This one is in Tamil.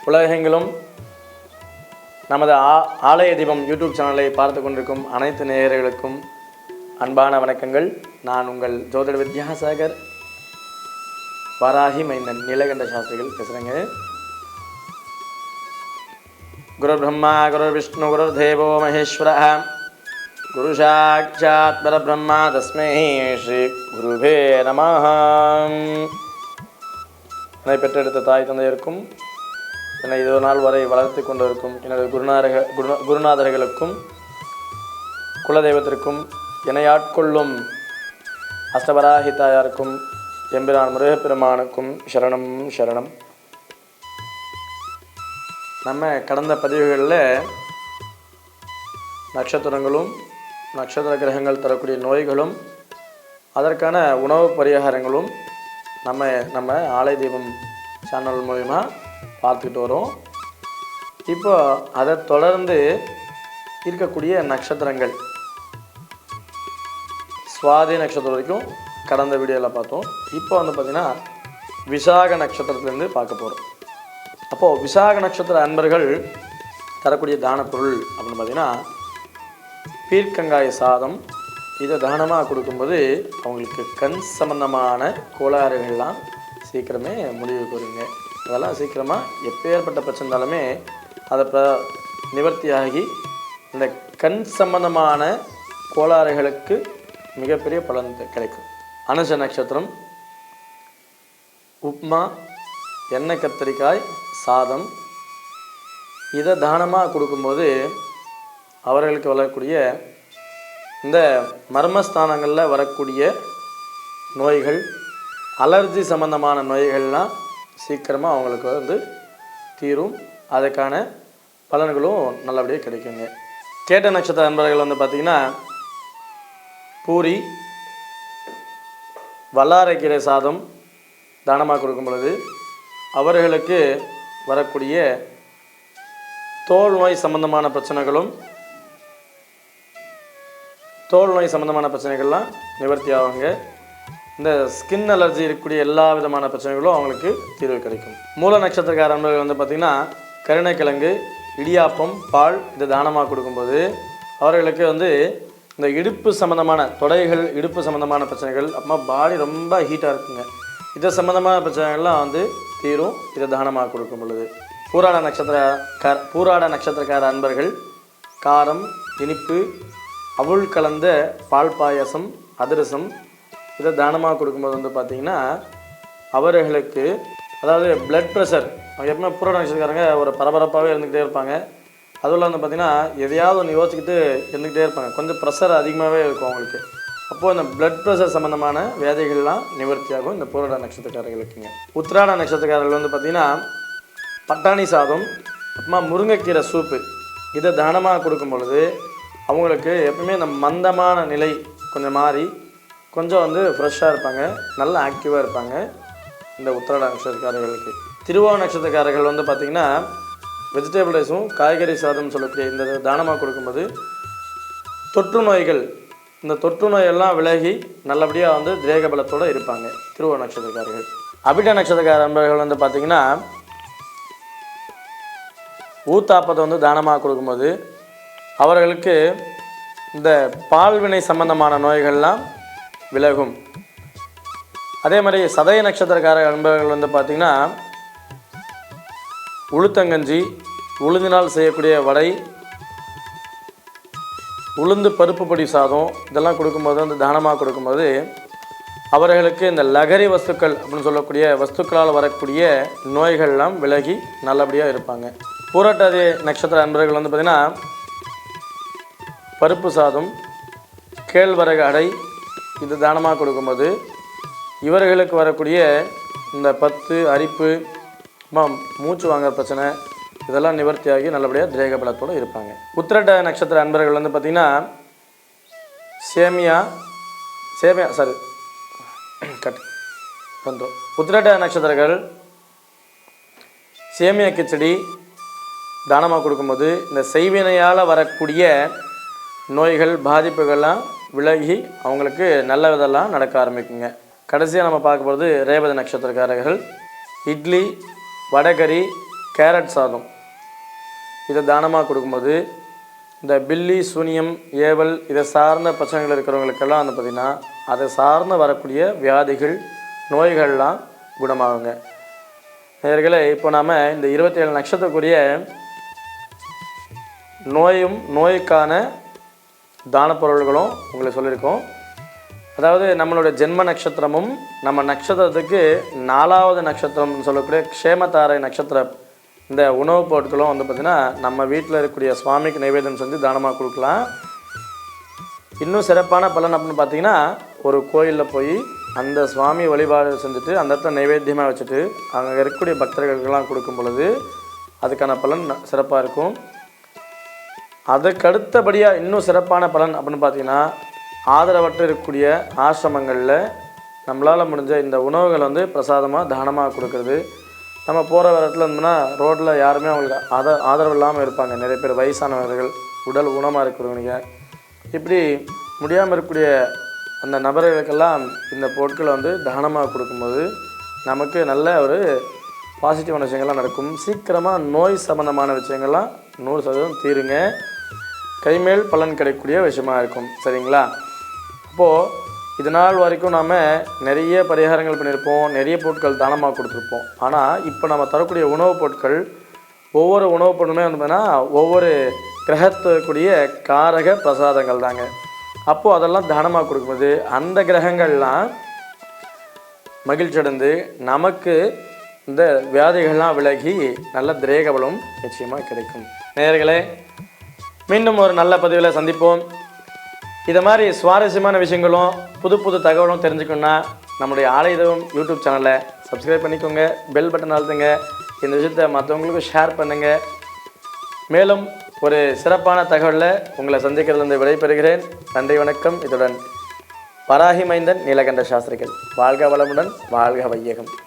உலகெங்கிலும் நமது ஆலய தீபம் யூடியூப் சேனலை பார்த்து கொண்டிருக்கும் அனைத்து நேயர்களுக்கும் அன்பான வணக்கங்கள். நான் உங்கள் ஜோதிட வித்யாசாகர் வராகி மைந்தன் நீலகண்ட சாஸ்திரிகள் பேசுகிறேங்க. குரு பிரம்மா குரு விஷ்ணு குரு தேவோ மகேஸ்வர குரு சாட்சாத் பரபிரம்மா தஸ்மை ஸ்ரீ குருவே நமஹ. என்னை பெற்றெடுத்த தாய் தந்தையருக்கும் என்னை இது நாள் வரை வளர்த்து கொண்டிருக்கும் எனது குருநாதர்களுக்கும் குலதெய்வத்திற்கும் என்னை ஆட்கொள்ளும் அஷ்டபராகி தாயாருக்கும் எம்பிரான் முருகப்பெருமானுக்கும் சரணம் சரணம். நம்ம கடந்த பதிவுகளில் நட்சத்திரங்களும் நட்சத்திர கிரகங்கள் தரக்கூடிய நோய்களும் அதற்கான உணவு பரிகாரங்களும் நம்ம ஆலய தீபம் சேனல் மூலிமா பார்த்துக்கிட்டு வரோம். இப்போ அதை தொடர்ந்து இருக்கக்கூடிய நட்சத்திரங்கள் சுவாதி நட்சத்திரம் வரைக்கும் கடந்த வீடியோவில் பார்த்தோம். இப்போ பார்த்திங்கன்னா விசாக நட்சத்திரத்துலேருந்து பார்க்க போகிறோம். அப்போது விசாக நட்சத்திர அன்பர்கள் தரக்கூடிய தான பொருள் அப்படின்னு பார்த்திங்கன்னா பீர்க்கங்காய சாதம். இதை தானமாக கொடுக்கும்போது அவங்களுக்கு கண் சம்பந்தமான கோளாறுகள்லாம் சீக்கிரமே முடிவுக்கு வருங்க. அதெல்லாம் சீக்கிரமாக எப்பேற்பட்ட பிரச்சனை இருந்தாலுமே அதை நிவர்த்தியாகி இந்த கண் சம்பந்தமான கோளாறுகளுக்கு மிகப்பெரிய பலன் கிடைக்கும். அனுஷ நட்சத்திரம் உப்மா எண்ணெய் கத்திரிக்காய் சாதம் இதை தானமாக கொடுக்கும்போது அவர்களுக்கு வரக்கூடிய இந்த மர்மஸ்தானங்களில் வரக்கூடிய நோய்கள் அலர்ஜி சம்பந்தமான நோய்கள்லாம் சீக்கிரமாக அவங்களுக்கு தீரும். அதுக்கான பலன்களும் நல்லபடியாக கிடைக்குங்க. கேட்ட நட்சத்திர நண்பர்கள் பார்த்திங்கன்னா பூரி வல்லாரைக்கீரை சாதம் தானமாக கொடுக்கும் பொழுது அவர்களுக்கு வரக்கூடிய தோல் நோய் சம்பந்தமான பிரச்சனைகள்லாம் நிவர்த்தி ஆகுங்க. இந்த ஸ்கின் அலர்ஜி இருக்கக்கூடிய எல்லா விதமான பிரச்சனைகளும் அவங்களுக்கு தீர்வு கிடைக்கும். மூல நட்சத்திரக்கார நண்பர்கள் பார்த்திங்கன்னா கருணைக்கிழங்கு இடியாப்பம் பால் இதை தானமாக கொடுக்கும்போது அவர்களுக்கு இந்த இடுப்பு சம்மந்தமான தொடைகள் இடுப்பு சம்மந்தமான பிரச்சனைகள் அப்புறமா பாடி ரொம்ப ஹீட்டாக இருக்குங்க. இதை சம்மந்தமான பிரச்சனைகள்லாம் தீரும் இதை தானமாக கொடுக்கும் பொழுது. பூராட நட்சத்திரக்கார அன்பர்கள் காரம் இனிப்பு அவுள் கலந்த பால் பாயசம் அதிரசம் இதை தானமாக கொடுக்கும்போது பார்த்திங்கன்னா அவர்களுக்கு அதாவது பிளட் ப்ரெஷர் எப்பவுமே பூராட நட்சத்திரக்காரங்க ஒரு பரபரப்பாகவே இருந்துக்கிட்டே இருப்பாங்க. அதுவும் பார்த்திங்கன்னா எதையாவது ஒன்று யோசிச்சுக்கிட்டு இருந்துக்கிட்டே இருப்பாங்க. கொஞ்சம் ப்ரெஷர் அதிகமாகவே இருக்கும் அவங்களுக்கு. அப்போது இந்த பிளட் ப்ரெஷர் சம்மந்தமான வியாதிகள்லாம் நிவர்த்தியாகும் இந்த பூராட நட்சத்திரக்காரர்களுக்குங்க. உத்திராட நட்சத்திரக்காரர்கள் பார்த்திங்கன்னா பட்டாணி சாதம் அப்புறமா முருங்கைக்கீரை சூப்பு இதை தானமாக கொடுக்கும் பொழுது அவங்களுக்கு எப்பவுமே இந்த மந்தமான நிலை கொஞ்சம் மாறி கொஞ்சம் ஃப்ரெஷ்ஷாக இருப்பாங்க, நல்ல ஆக்டிவாக இருப்பாங்க இந்த உத்திராட நட்சத்திரக்காரர்களுக்கு. திருவோண நட்சத்திரக்காரர்கள் பார்த்திங்கன்னா வெஜிடபிள் ரைஸும் காய்கறி சாதம் சொல்லக்கூடிய இந்த தானமாக கொடுக்கும்போது தொற்று நோய்கள் இந்த தொற்று நோயெல்லாம் விலகி நல்லபடியாக தேக பலத்தோடு இருப்பாங்க திருவோண நட்சத்திரக்காரர்கள். அபிட நட்சத்திரக்கார நண்பர்கள் பார்த்திங்கன்னா ஊத்தாப்பத்தை தானமாக கொடுக்கும்போது அவர்களுக்கு இந்த பால்வினை சம்பந்தமான நோய்கள்லாம் விலகும். அதே மாதிரி சதய நட்சத்திரக்கார நண்பர்கள் பார்த்திங்கன்னா உளுத்தங்கஞ்சி உளுந்தினால் செய்யக்கூடிய வடை உளுந்து பருப்பு பொடி சாதம் இதெல்லாம் கொடுக்கும்போது தானமாக கொடுக்கும்போது அவர்களுக்கு இந்த லகரி வஸ்துக்கள் அப்படின்னு சொல்லக்கூடிய வஸ்துக்களால் வரக்கூடிய நோய்கள்லாம் விலகி நல்லபடியாக இருப்பாங்க. பூரட்டாதி நட்சத்திர நண்பர்கள் பார்த்திங்கன்னா பருப்பு சாதம் கேழ்வரகு அடை இது தானமாக கொடுக்கும்போது இவர்களுக்கு வரக்கூடிய இந்த பத்து அரிப்பு மூச்சு வாங்குற பிரச்சனை இதெல்லாம் நிவர்த்தியாகி நல்லபடியாக தேக பலத்தோடு இருப்பாங்க. உத்திரட்ட நட்சத்திர அன்பர்கள் பார்த்திங்கன்னா உத்திரட்ட நட்சத்திரங்கள் சேமியா கிச்சடி தானமாக கொடுக்கும்போது இந்த செய்வினையால் வரக்கூடிய நோய்கள் பாதிப்புகள்லாம் விலகி அவங்களுக்கு நல்ல விதெல்லாம் நடக்க ஆரம்பிக்குங்க. கடைசியாக நம்ம பார்க்க போகிறது ரேவதி நட்சத்திரக்காரர்கள் இட்லி வடகறி கேரட் சாதம் இதை தானமாக கொடுக்கும்போது இந்த பில்லி சூனியம் ஏவல் இதை சார்ந்த பிரச்சனைகள் இருக்கிறவங்களுக்கெல்லாம் வந்து பார்த்திங்கன்னா அதை சார்ந்து வரக்கூடிய வியாதிகள் நோய்கள்லாம் குணமாகுங்க. நேயர்களே, இப்போ நாம் இந்த 27 நட்சத்திரக்குரிய நோய்க்கான தான பொருள்களும் உங்களுக்கு சொல்லியிருக்கோம். அதாவது நம்மளோட ஜென்ம நட்சத்திரமும் நம்ம நட்சத்திரத்துக்கு 4வது நட்சத்திரம்னு சொல்லக்கூடிய க்ஷேமதாரை நட்சத்திரம் இந்த உணவுப் பொருட்களும் வந்து பார்த்திங்கன்னா நம்ம வீட்டில் இருக்கக்கூடிய சுவாமிக்கு நைவேத்தியம் செஞ்சு தானமாக கொடுக்கலாம். இன்னும் சிறப்பான பலன் அப்படின்னு பார்த்தீங்கன்னா, ஒரு கோயிலில் போய் அந்த சுவாமி வழிபாடு செஞ்சுட்டு அந்த இடத்துல நைவேத்தியமாக வச்சுட்டு அங்கே இருக்கக்கூடிய பக்தர்களுக்கெல்லாம் கொடுக்கும் பொழுது அதுக்கான பலன் சிறப்பாக இருக்கும். அதுக்கடுத்தபடியாக இன்னும் சிறப்பான பலன் அப்படின்னு பார்த்தீங்கன்னா, ஆதரவற்று இருக்கக்கூடிய ஆசிரமங்களில் நம்மளால் முடிஞ்ச இந்த உணவுகள் வந்து பிரசாதமாக தானமாக கொடுக்குறது. நம்ம போகிற இடத்துல இருந்தோம்னா ரோட்டில் யாருமே அவங்களுக்கு ஆதரவு இல்லாமல் இருப்பாங்க. நிறைய பேர் வயசானவர்கள், உடல் ஊனமாக இருக்கிறவங்க, இப்படி முடியாமல் இருக்கக்கூடிய அந்த நபர்களுக்கெல்லாம் இந்த பொருட்களை வந்து தானமாக கொடுக்கும்போது நமக்கு நல்ல ஒரு பாசிட்டிவான விஷயங்கள்லாம் நடக்கும். சீக்கிரமாக நோய் சம்பந்தமான விஷயங்கள்லாம் 100% தீருங்க. கைமேல் பலன் கிடைக்கக்கூடிய விஷயமாக இருக்கும். சரிங்களா? அப்போது இது நாள் வரைக்கும் நாம் நிறைய பரிகாரங்கள் பண்ணியிருப்போம், நிறைய பொருட்கள் தானமாக கொடுத்துருப்போம். ஆனால் இப்போ நம்ம தரக்கூடிய உணவுப் பொருட்கள் ஒவ்வொரு உணவுப் பொருளுமே வந்து பார்த்தீங்கன்னா ஒவ்வொரு கிரகத்துக்குரிய காரக பிரசாதங்கள் தாங்க. அப்போது அதெல்லாம் தானமாக கொடுக்கும்போது அந்த கிரகங்கள்லாம் மகிழ்ச்சி அடைந்து நமக்கு இந்த வியாதிகள்லாம் விலகி நல்ல திரேகபலம் நிச்சயமாக கிடைக்கும். நேயர்களே, மீண்டும் ஒரு நல்ல பதிவில் சந்திப்போம். இதை மாதிரி சுவாரஸ்யமான விஷயங்களும் புது புது தகவலும் தெரிஞ்சுக்கணுன்னா நம்முடைய ஆலயதெய்வம் யூடியூப் சேனலை சப்ஸ்கிரைப் பண்ணிக்கோங்க, பெல் பட்டன் அழுத்துங்க, இந்த விஷயத்தை மற்றவங்களுக்கும் ஷேர் பண்ணுங்கள். மேலும் ஒரு சிறப்பான தகவலில் உங்களை சந்திக்கிறதுலேருந்து விடைபெறுகிறேன். நன்றி, வணக்கம். இதுடன் வராகி மைந்தன் நீலகண்ட சாஸ்திரிகள். வாழ்க வளமுடன், வாழ்க வையகம்.